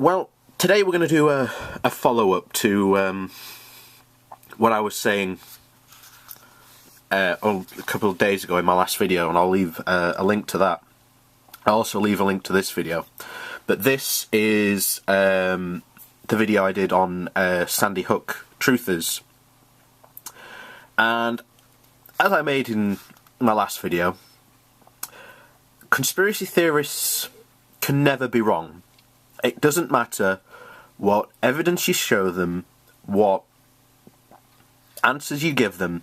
Well, today we're going to do a follow-up to what I was saying a couple of days ago in my last video, and I'll leave a link to that. I'll also leave a link to this video. But this is the video I did on Sandy Hook truthers. And as I made in my last video, conspiracy theorists can never be wrong. It doesn't matter what evidence you show them, what answers you give them,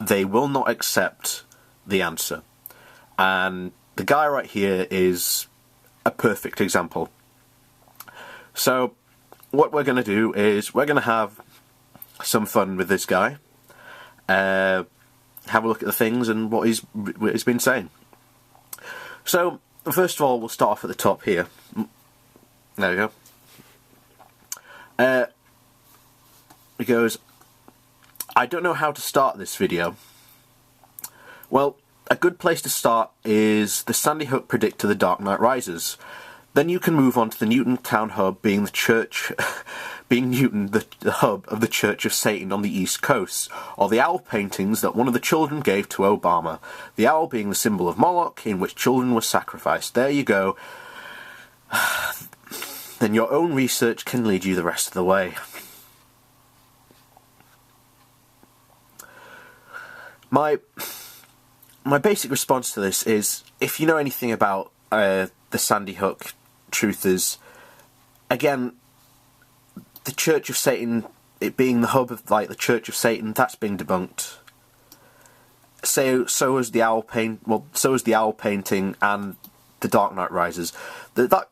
they will not accept the answer. And the guy right here is a perfect example. So what we're going to do is we're going to have some fun with this guy, have a look at the things and what he's been saying. So first of all, we'll start off at the top here. There we go. He goes, I don't know how to start this video. Well, a good place to start is the Sandy Hook predictor, The Dark Knight Rises. Then you can move on to the Newton Town Hub being the church, being Newton, the hub of the Church of Satan on the East Coast, or the owl paintings that one of the children gave to Obama. The owl being the symbol of Moloch, in which children were sacrificed. There you go. Then your own research can lead you the rest of the way. My basic response to this is, if you know anything about the Sandy Hook truthers, again, the Church of Satan, it being the hub of like the Church of Satan, that's been debunked. So is the owl so is the owl painting and The Dark Knight Rises.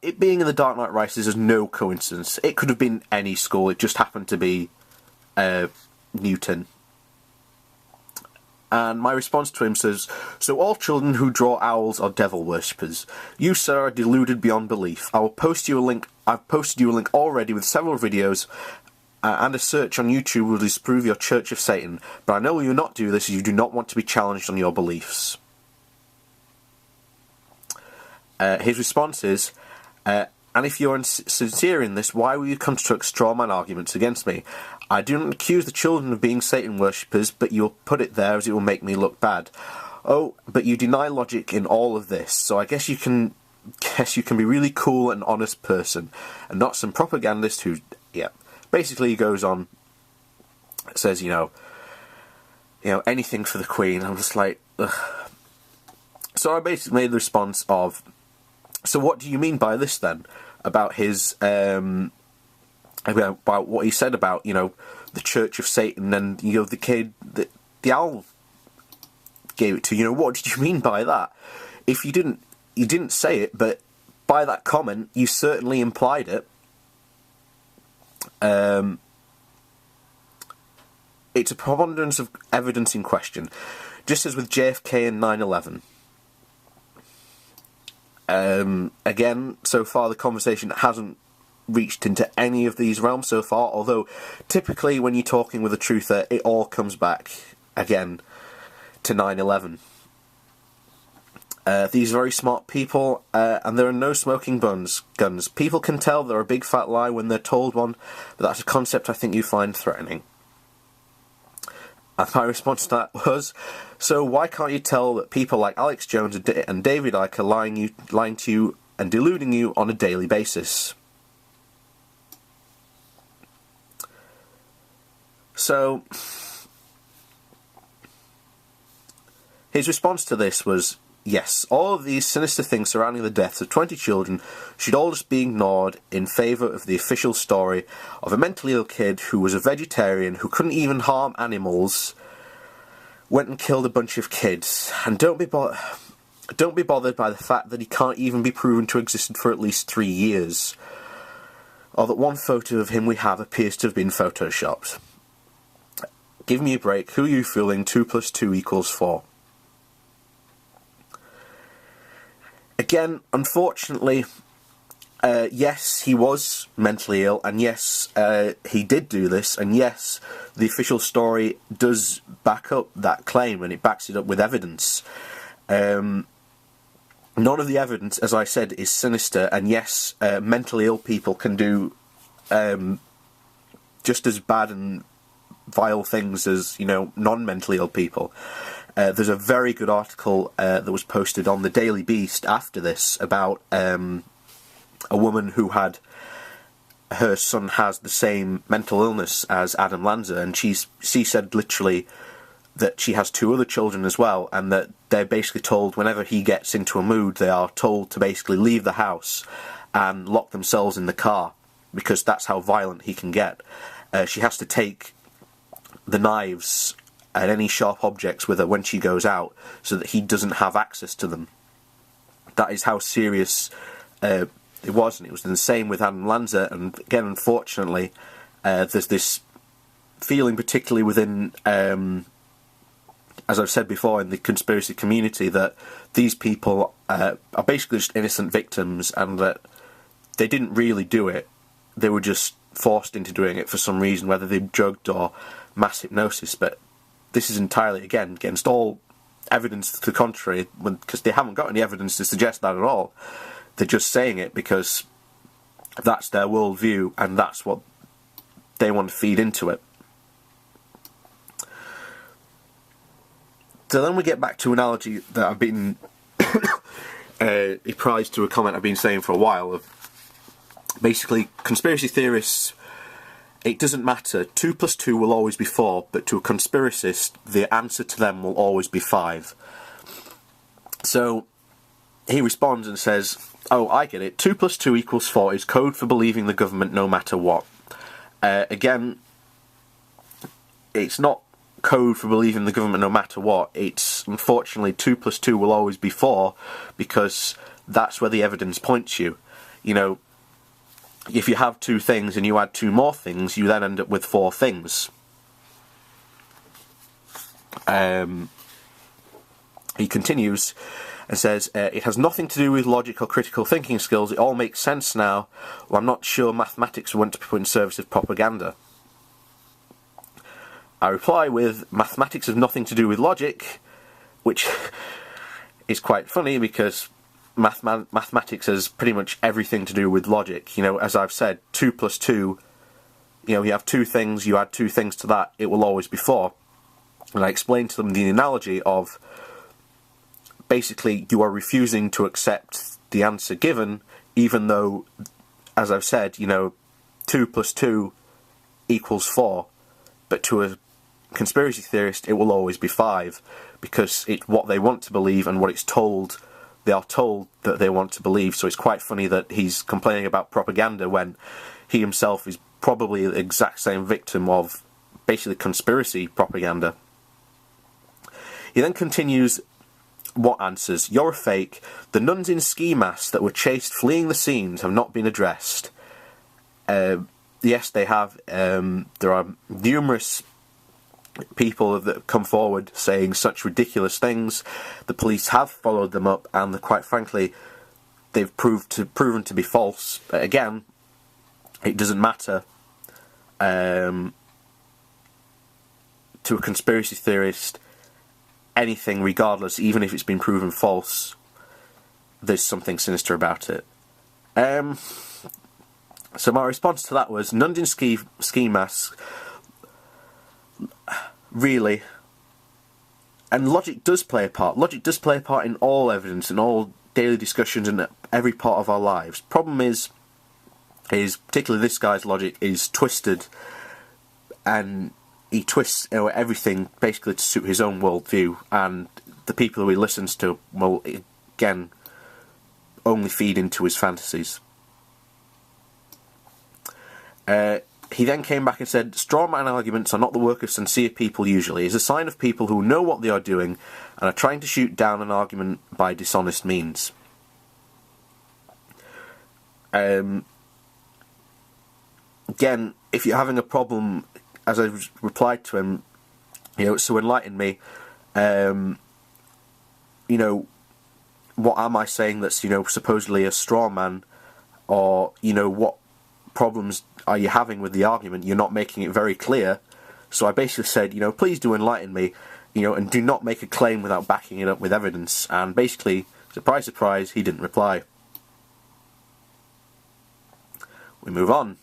It being in The Dark Knight Rises is no coincidence. It could have been any school. It just happened to be Newton. And my response to him says, so all children who draw owls are devil worshippers. You, sir, are deluded beyond belief. I've posted you a link already with several videos, and a search on YouTube will disprove your Church of Satan. But I know you will not do this as you do not want to be challenged on your beliefs. His response is, and if you're sincere in this, why will you construct straw man arguments against me? I do not accuse the children of being Satan worshippers, but you'll put it there as it will make me look bad. Oh, but you deny logic in all of this, so I guess you can be really cool and honest person, and not some propagandist who, yeah. Basically he goes on, says, you know, anything for the Queen. I'm just like, ugh. So I basically made the response of, so what do you mean by this then? About his, about what he said about, the Church of Satan and, the kid, the owl gave it to, what did you mean by that? If you didn't say it, but by that comment, you certainly implied it. It's a preponderance of evidence in question, just as with JFK and 9/11. Again, so far the conversation hasn't reached into any of these realms so far, although typically when you're talking with a truther, it all comes back again to 9/11. These are very smart people, and there are no smoking guns. People can tell they're a big fat lie when they're told one, but that's a concept I think you find threatening. And my response to that was, so why can't you tell that people like Alex Jones and David Icke are lying to you and deluding you on a daily basis? So his response to this was, yes, all of these sinister things surrounding the deaths of 20 children should all just be ignored in favour of the official story of a mentally ill kid who was a vegetarian, who couldn't even harm animals, went and killed a bunch of kids. And don't be bothered by the fact that he can't even be proven to have existed for at least 3 years, or that one photo of him we have appears to have been photoshopped. Give me a break. Who are you fooling? 2 + 2 = 4. Again, unfortunately, yes, he was mentally ill, and yes, he did do this, and yes, the official story does back up that claim, and it backs it up with evidence. none of the evidence, as I said, is sinister, and yes, mentally ill people can do just as bad and vile things as, non-mentally ill people. There's a very good article that was posted on the Daily Beast after this about a woman who had, her son has the same mental illness as Adam Lanza, and she said literally that she has 2 other children as well, and that they're basically told whenever he gets into a mood, they are told to basically leave the house and lock themselves in the car, because that's how violent he can get. She has to take the knives and any sharp objects with her when she goes out, so that he doesn't have access to them. That is how serious it was, and it was the same with Adam Lanza. And again, unfortunately, there's this feeling, particularly within, as I've said before, in the conspiracy community, that these people are basically just innocent victims, and that they didn't really do it. They were just forced into doing it for some reason, whether they drugged or mass hypnosis. But this is entirely, again, against all evidence to the contrary, because they haven't got any evidence to suggest that at all. They're just saying it because that's their worldview, and that's what they want to feed into it. So then we get back to an analogy that I've been apprised to a comment I've been saying for a while, of basically conspiracy theorists. It doesn't matter, 2 plus 2 will always be 4, but to a conspiracist, the answer to them will always be 5. So he responds and says, oh, I get it, 2 plus 2 equals 4 is code for believing the government no matter what. Again, it's not code for believing the government no matter what. It's, unfortunately, 2 plus 2 will always be 4, because that's where the evidence points you. If you have 2 things and you add 2 more things, you then end up with 4 things. He continues and says, it has nothing to do with logic or critical thinking skills. It all makes sense now. Well, I'm not sure mathematics were meant to be put in service of propaganda. I reply with, mathematics has nothing to do with logic, which is quite funny, because mathematics has pretty much everything to do with logic. As I've said, 2 plus 2, you have 2 things, you add 2 things to that, it will always be 4. And I explained to them the analogy of, basically, you are refusing to accept the answer given, even though, as I've said, 2 plus 2 equals 4, but to a conspiracy theorist, it will always be 5, because it's what they want to believe and what it's told. They are told that they want to believe. So it's quite funny that he's complaining about propaganda when he himself is probably the exact same victim of basically conspiracy propaganda. He then continues, what answers? You're a fake. The nuns in ski masks that were chased fleeing the scenes have not been addressed. Yes, they have. There are numerous people that have come forward saying such ridiculous things. The police have followed them up, and quite frankly, they've proven to be false. But again, it doesn't matter. To a conspiracy theorist, anything, regardless, even if it's been proven false, there's something sinister about it. So my response to that was, nuns in ski masks, really, and logic does play a part. Logic does play a part in all evidence, in all daily discussions, in every part of our lives. Problem is particularly this guy's logic is twisted, and he twists everything basically to suit his own worldview, and the people who he listens to will, again, only feed into his fantasies. He then came back and said, straw man arguments are not the work of sincere people usually. It's a sign of people who know what they are doing and are trying to shoot down an argument by dishonest means. Again, if you're having a problem, as I replied to him, so enlighten me, what am I saying that's, supposedly a straw man, or, what problems are you having with the argument? You're not making it very clear. So I basically said, please do enlighten me, and do not make a claim without backing it up with evidence. And basically Surprise, surprise, he didn't reply. We move on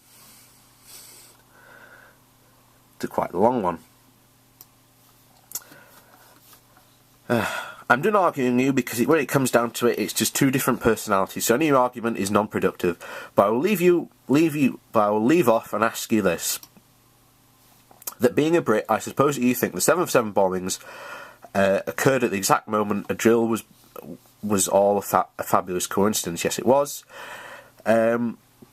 to quite a long one. I'm done arguing you because when it comes down to it, it's just two different personalities. So any argument is non-productive. But I will leave off and ask you this: that being a Brit, I suppose that you think the 7/7 bombings occurred at the exact moment a drill was all a fabulous coincidence. Yes, it was.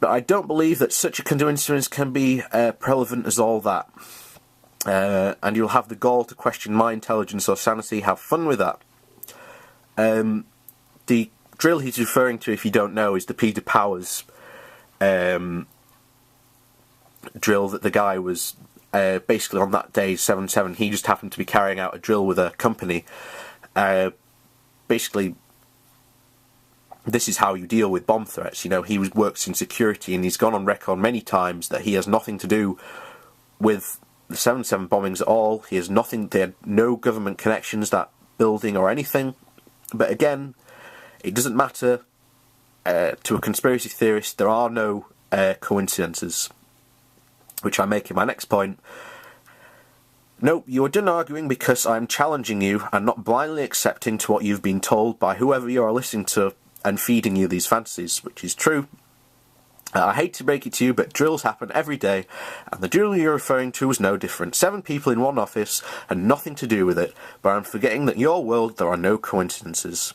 But I don't believe that such a coincidence can be relevant as all that. And you'll have the gall to question my intelligence or sanity. Have fun with that. The drill he's referring to, if you don't know, is the Peter Powers drill that the guy was basically on that day, 7/7. He just happened to be carrying out a drill with a company. Basically, this is how you deal with bomb threats. You know, he works in security, and he's gone on record many times that he has nothing to do with the 7/7 bombings at all. He has nothing. They had no government connections, that building or anything. But again, it doesn't matter. To a conspiracy theorist, there are no coincidences, which I make in my next point. Nope, you are done arguing because I'm challenging you and not blindly accepting to what you've been told by whoever you are listening to and feeding you these fantasies, which is true. I hate to break it to you, but drills happen every day, and the drill you're referring to was no different. 7 people in one office and nothing to do with it, but I'm forgetting that in your world there are no coincidences.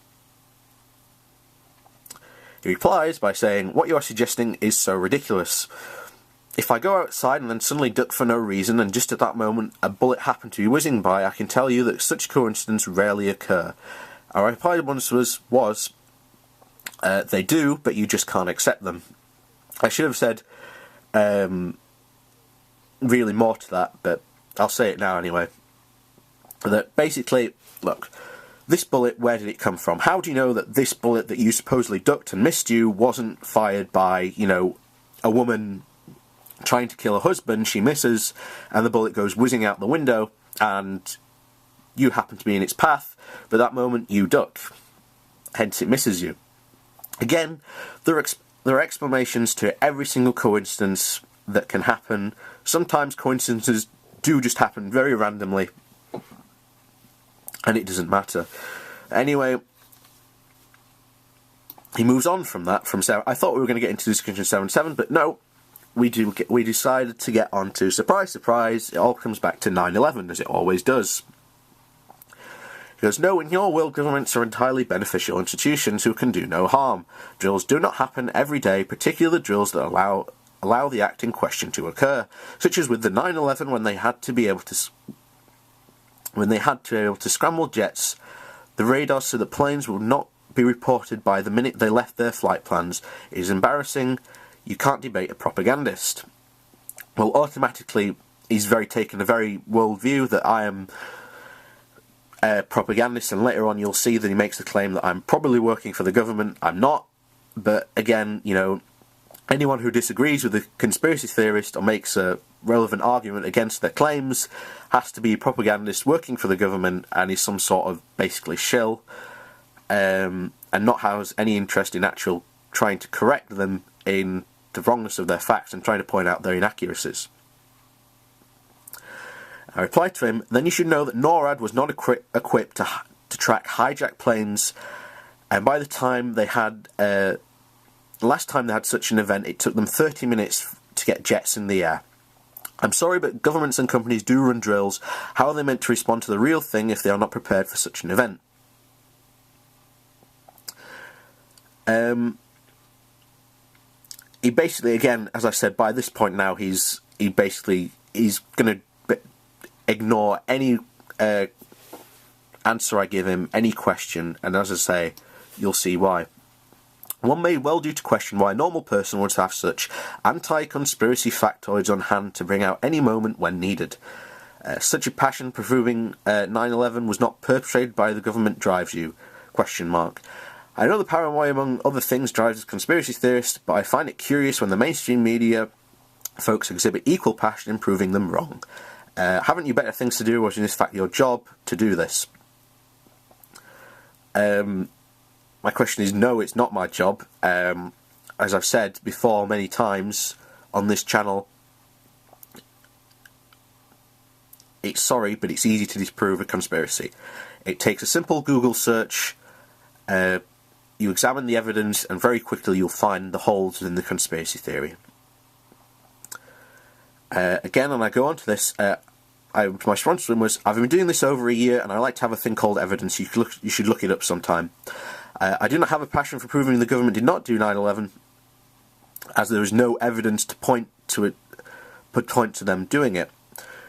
He replies by saying, what you are suggesting is so ridiculous. If I go outside and then suddenly duck for no reason, and just at that moment a bullet happened to be whizzing by, I can tell you that such coincidences rarely occur. Our reply once was they do, but you just can't accept them. I should have said really more to that, but I'll say it now anyway. That basically, look, this bullet, where did it come from? How do you know that this bullet that you supposedly ducked and missed you wasn't fired by, you know, a woman trying to kill her husband? She misses, and the bullet goes whizzing out the window, and you happen to be in its path, but that moment you duck. Hence it misses you. Again, there are explanations to every single coincidence that can happen. Sometimes coincidences do just happen very randomly, and it doesn't matter. Anyway, he moves on from that. I thought we were going to get into discussion 7/7, but no, we decided to get on to, surprise, surprise, it all comes back to 9/11, as it always does. He goes, no, in your world, governments are entirely beneficial institutions who can do no harm. Drills do not happen every day, particularly drills that allow the act in question to occur, such as with the 9/11 when they had to be able to scramble jets, the radar, so that planes will not be reported by the minute they left their flight plans. It is embarrassing. You can't debate a propagandist. Well, automatically, he's taken a very world view that I am propagandist, and later on you'll see that he makes the claim that I'm probably working for the government. I'm not, but again, you know, anyone who disagrees with a conspiracy theorist or makes a relevant argument against their claims has to be a propagandist working for the government, and is some sort of basically shill, and not has any interest in actual trying to correct them in the wrongness of their facts and trying to point out their inaccuracies. I replied to him, then you should know that NORAD was not equipped to track hijacked planes, and by the time they had, last time they had such an event, it took them 30 minutes to get jets in the air. I'm sorry, but governments and companies do run drills. How are they meant to respond to the real thing if they are not prepared for such an event? He basically, again, as I said, by this point now, he's going to ignore any answer I give him, any question, and as I say, you'll see why. One may well do to question why a normal person would have such anti-conspiracy factoids on hand to bring out any moment when needed. Such a passion for proving 9/11 was not perpetrated by the government drives you? ? I know the paranoia, among other things, drives a conspiracy theorist, but I find it curious when the mainstream media folks exhibit equal passion in proving them wrong. Haven't you better things to do, or is it in fact your job to do this? My question is no, it's not my job. As I've said before many times on this channel, it's sorry, but it's easy to disprove a conspiracy. It takes a simple Google search, you examine the evidence, and very quickly you'll find the holes in the conspiracy theory. Again, when I go on to this, my response to him was, I've been doing this over a year and I like to have a thing called evidence. You should look it up sometime. I do not have a passion for proving the government did not do 9/11, as there is no evidence to point to them doing it.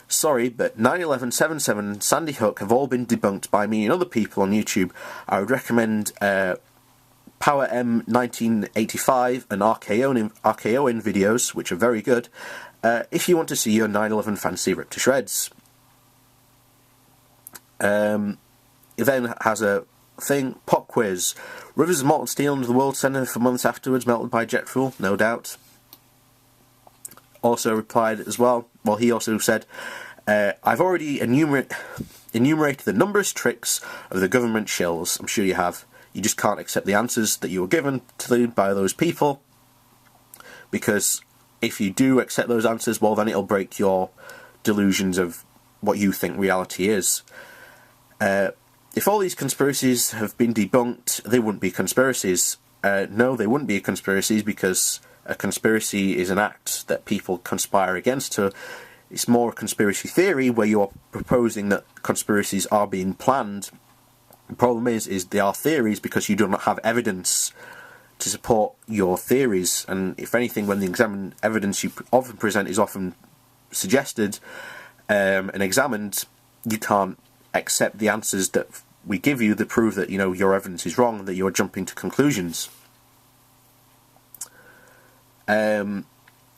Sorry, but 9/11, 7/7 and Sandy Hook have all been debunked by me and other people on YouTube. I would recommend Power M 1985 and RKOing videos, which are very good, if you want to see your 9/11 fancy ripped to shreds. It then has a thing, pop quiz. Rivers of molten steel into the World Centre for months afterwards, melted by jet fuel, no doubt. Also replied as well, he also said, I've already enumerated the numerous tricks of the government shills. I'm sure you have. You just can't accept the answers that you were given to you by those people, because if you do accept those answers, well, then it'll break your delusions of what you think reality is. If all these conspiracies have been debunked, they wouldn't be conspiracies. No, they wouldn't be conspiracies, because a conspiracy is an act that people conspire against her. It's more a conspiracy theory where you're proposing that conspiracies are being planned. The problem is they are theories because you do not have evidence to support your theories, and if anything, when the examined evidence you often present is often suggested and examined, you can't accept the answers that we give you that prove that, you know, your evidence is wrong, that you're jumping to conclusions.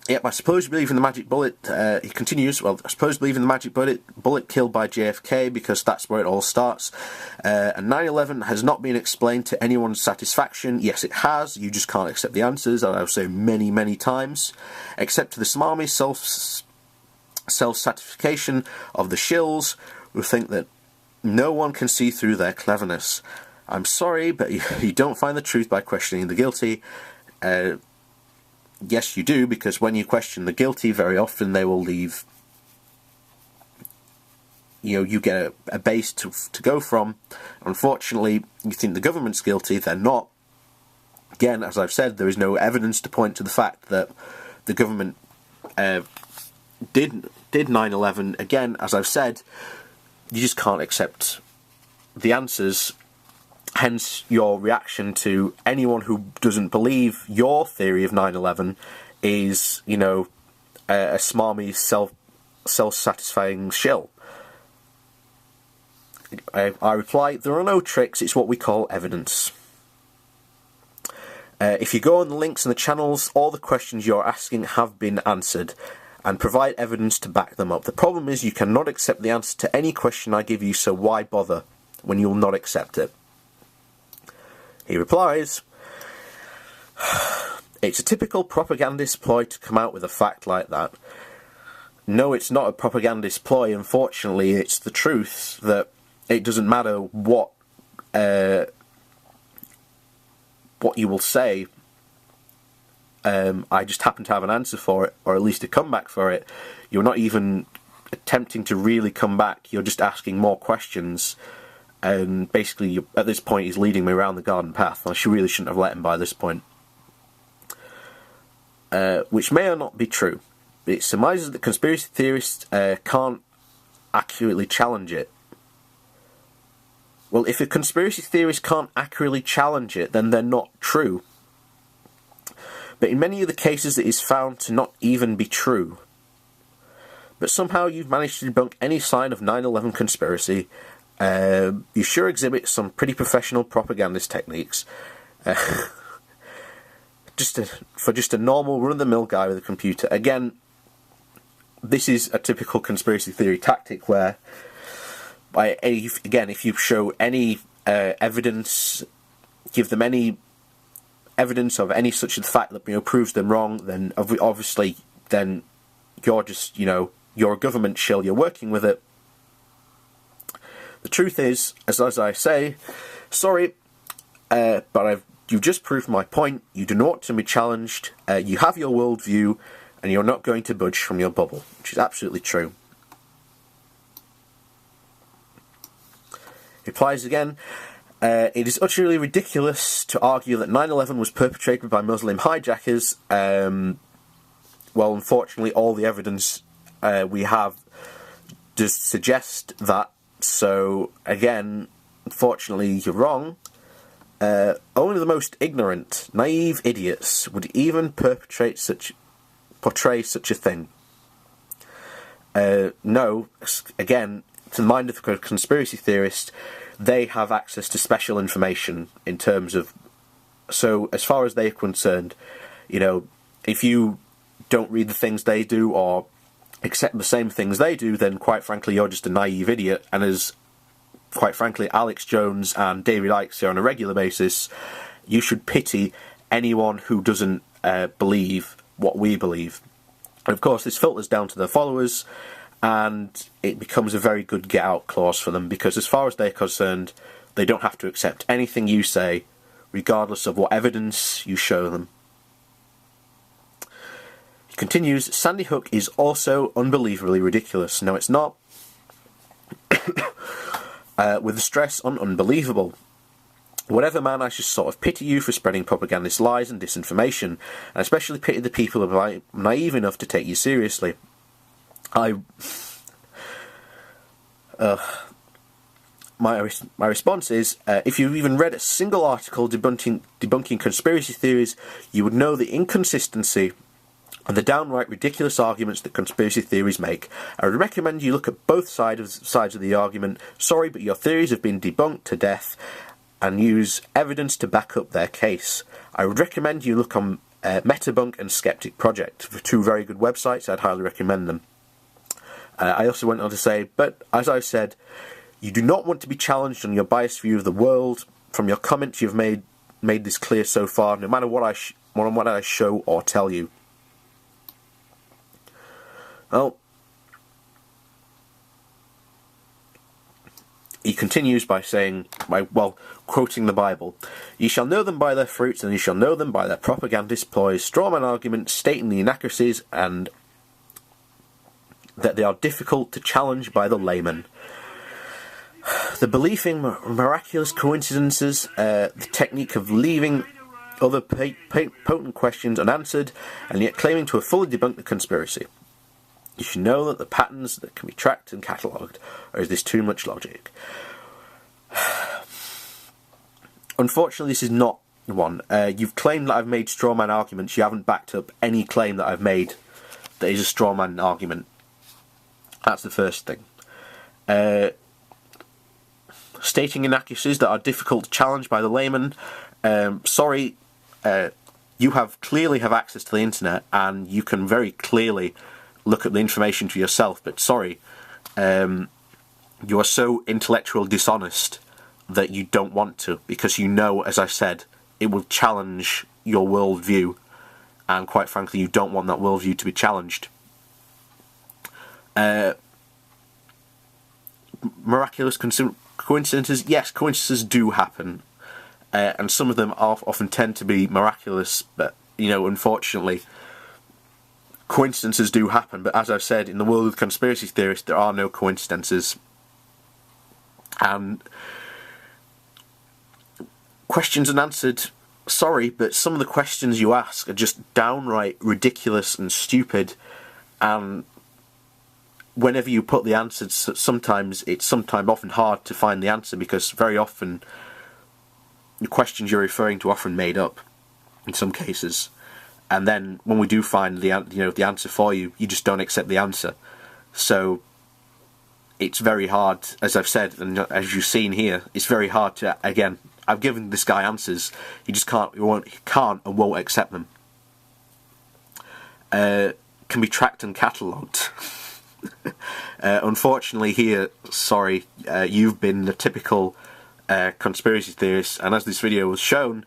Yep, I suppose you believe in the magic bullet. He continues, well, I suppose you believe in the magic bullet killed by JFK, because that's where it all starts. And 9/11 has not been explained to anyone's satisfaction. Yes, it has. You just can't accept the answers, as I've said many, many times. Except to the smarmy self-satisfaction of the shills, who think that no one can see through their cleverness. I'm sorry, but you don't find the truth by questioning the guilty. Yes, you do, because when you question the guilty, very often they will leave. You know, you get a base to go from. Unfortunately, you think the government's guilty, they're not. Again, as I've said, there is no evidence to point to the fact that the government did 9/11. Again, as I've said, you just can't accept the answers. Hence, your reaction to anyone who doesn't believe your theory of 9/11 is, you know, a smarmy, self-satisfying shill. I reply, there are no tricks, it's what we call evidence. If you go on the links in the channels, all the questions you're asking have been answered, and provide evidence to back them up. The problem is you cannot accept the answer to any question I give you, so why bother when you'll not accept it? He replies, it's a typical propagandist ploy to come out with a fact like that. No, it's not a propagandist ploy, unfortunately. It's the truth that it doesn't matter what you will say. I just happen to have an answer for it, or at least a comeback for it. You're not even attempting to really come back. You're just asking more questions. And basically, at this point, he's leading me around the garden path. I really shouldn't have let him by this point. Which may or not be true. It surmises that conspiracy theorists can't accurately challenge it. Well, if a conspiracy theorist can't accurately challenge it, then they're not true. But in many of the cases, it is found to not even be true. But somehow you've managed to debunk any sign of 9/11 conspiracy. You sure exhibit some pretty professional propagandist techniques. For just a normal run-of-the-mill guy with a computer. Again, this is a typical conspiracy theory tactic where, if you show any evidence, give them any evidence of any such a fact that, you know, proves them wrong, then obviously then you're just, you know, you're a government shill, you're working with it. The truth is, as I say, sorry, but you've just proved my point. You do not want to be challenged. You have your worldview, and you're not going to budge from your bubble, which is absolutely true. He replies again, it is utterly ridiculous to argue that 9/11 was perpetrated by Muslim hijackers. Well, unfortunately, all the evidence we have does suggest that. So, again, unfortunately, you're wrong. Only the most ignorant, naive idiots would even portray such a thing. No, again, to the mind of a conspiracy theorist, they have access to special information in terms of... So, as far as they're concerned, you know, if you don't read the things they do or accept the same things they do, then quite frankly, you're just a naive idiot. And as, quite frankly, Alex Jones and David Icke say on a regular basis, you should pity anyone who doesn't believe what we believe. And of course, this filters down to their followers, and it becomes a very good get-out clause for them, because as far as they're concerned, they don't have to accept anything you say, regardless of what evidence you show them. He continues, Sandy Hook is also unbelievably ridiculous. No, it's not. With the stress on unbelievable. Whatever, man, I should sort of pity you for spreading propagandist lies and disinformation, and especially pity the people who are naive enough to take you seriously. My response is, if you've even read a single article debunking conspiracy theories, you would know the inconsistency and the downright ridiculous arguments that conspiracy theories make. I would recommend you look at both sides of the argument. Sorry, but your theories have been debunked to death, and use evidence to back up their case. I would recommend you look on Metabunk and Skeptic Project. For two very good websites, I'd highly recommend them. I also went on to say, but as I said, you do not want to be challenged on your biased view of the world. From your comments, you've made this clear so far, no matter what I show or tell you. Well, he continues by saying, quoting the Bible, "Ye shall know them by their fruits, and ye shall know them by their propagandist ploys, strawman arguments, stating the inaccuracies, and that they are difficult to challenge by the layman. The belief in miraculous coincidences, the technique of leaving other potent questions unanswered, and yet claiming to have fully debunked the conspiracy. You should know that the patterns that can be tracked and catalogued, or is this too much logic?" Unfortunately, this is not one. You've claimed that I've made strawman arguments. You haven't backed up any claim that I've made that is a strawman argument. That's the first thing. Stating inaccuracies that are difficult to challenge by the layman. Sorry, you clearly have access to the internet, and you can very clearly look at the information for yourself, but sorry, you are so intellectual dishonest that you don't want to, because you know, as I said, it will challenge your worldview, and quite frankly, you don't want that worldview to be challenged. Miraculous coincidences, yes, coincidences do happen, and some of them often tend to be miraculous, but, you know, unfortunately, coincidences do happen. But as I've said, in the world of conspiracy theorists, there are no coincidences. And questions unanswered, sorry, but some of the questions you ask are just downright ridiculous and stupid, and whenever you put the answers, sometimes it's often hard to find the answer, because very often the questions you're referring to are often made up in some cases. And then when we do find the answer for you, you just don't accept the answer. So it's very hard, as I've said, and as you've seen here, it's very hard to, again, I've given this guy answers, he just can't and won't accept them. Can be tracked and catalogued. Unfortunately here, sorry, you've been the typical conspiracy theorist, and as this video was shown,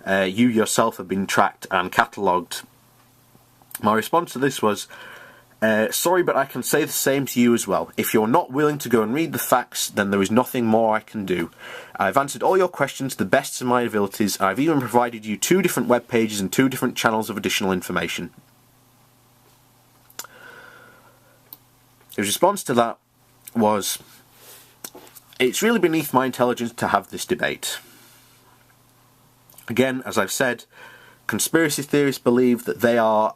you yourself have been tracked and catalogued. My response to this was, Sorry, but I can say the same to you as well. If you're not willing to go and read the facts, then there is nothing more I can do. I've answered all your questions to the best of my abilities. I've even provided you 2 different web pages and 2 different channels of additional information. His response to that was, it's really beneath my intelligence to have this debate. Again, as I've said, conspiracy theorists believe that they are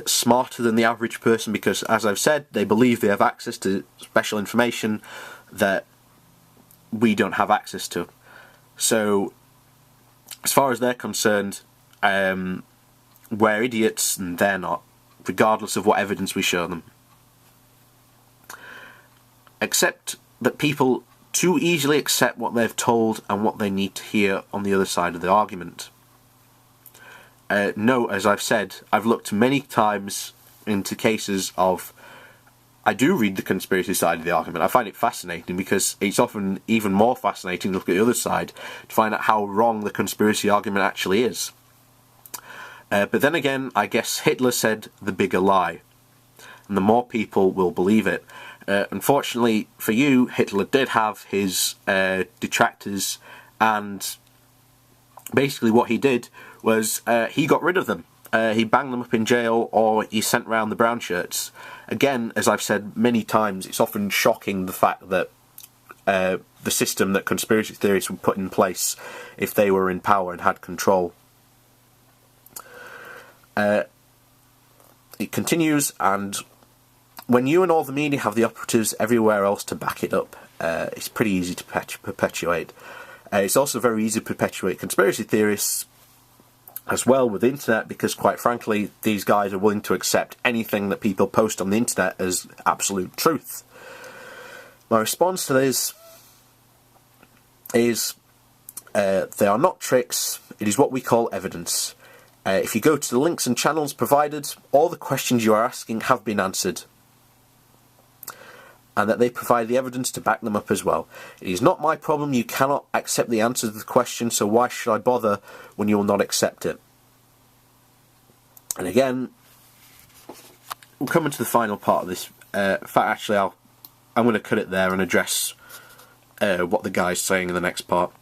smarter than the average person because, as I've said, they believe they have access to special information that we don't have access to. So, as far as they're concerned, we're idiots and they're not, regardless of what evidence we show them. Except that people too easily accept what they've told and what they need to hear on the other side of the argument. No, as I've said, I've looked many times into cases of, I do read the conspiracy side of the argument. I find it fascinating because it's often even more fascinating to look at the other side to find out how wrong the conspiracy argument actually is. But then again, I guess Hitler said the bigger lie, and the more people will believe it. Unfortunately for you, Hitler did have his detractors, and basically what he did was he got rid of them. He banged them up in jail, or he sent round the brown shirts. Again, as I've said many times, it's often shocking the fact that the system that conspiracy theorists would put in place if they were in power and had control. It continues, and when you and all the media have the operatives everywhere else to back it up, it's pretty easy to perpetuate. It's also very easy to perpetuate conspiracy theorists as well with the internet, because quite frankly, these guys are willing to accept anything that people post on the internet as absolute truth. My response to this is, they are not tricks, it is what we call evidence. If you go to the links and channels provided, all the questions you are asking have been answered, and that they provide the evidence to back them up as well. It is not my problem, you cannot accept the answer to the question, so why should I bother when you will not accept it? And again, we'll come into the final part of this. In fact, actually, I'm going to cut it there and address what the guy's saying in the next part.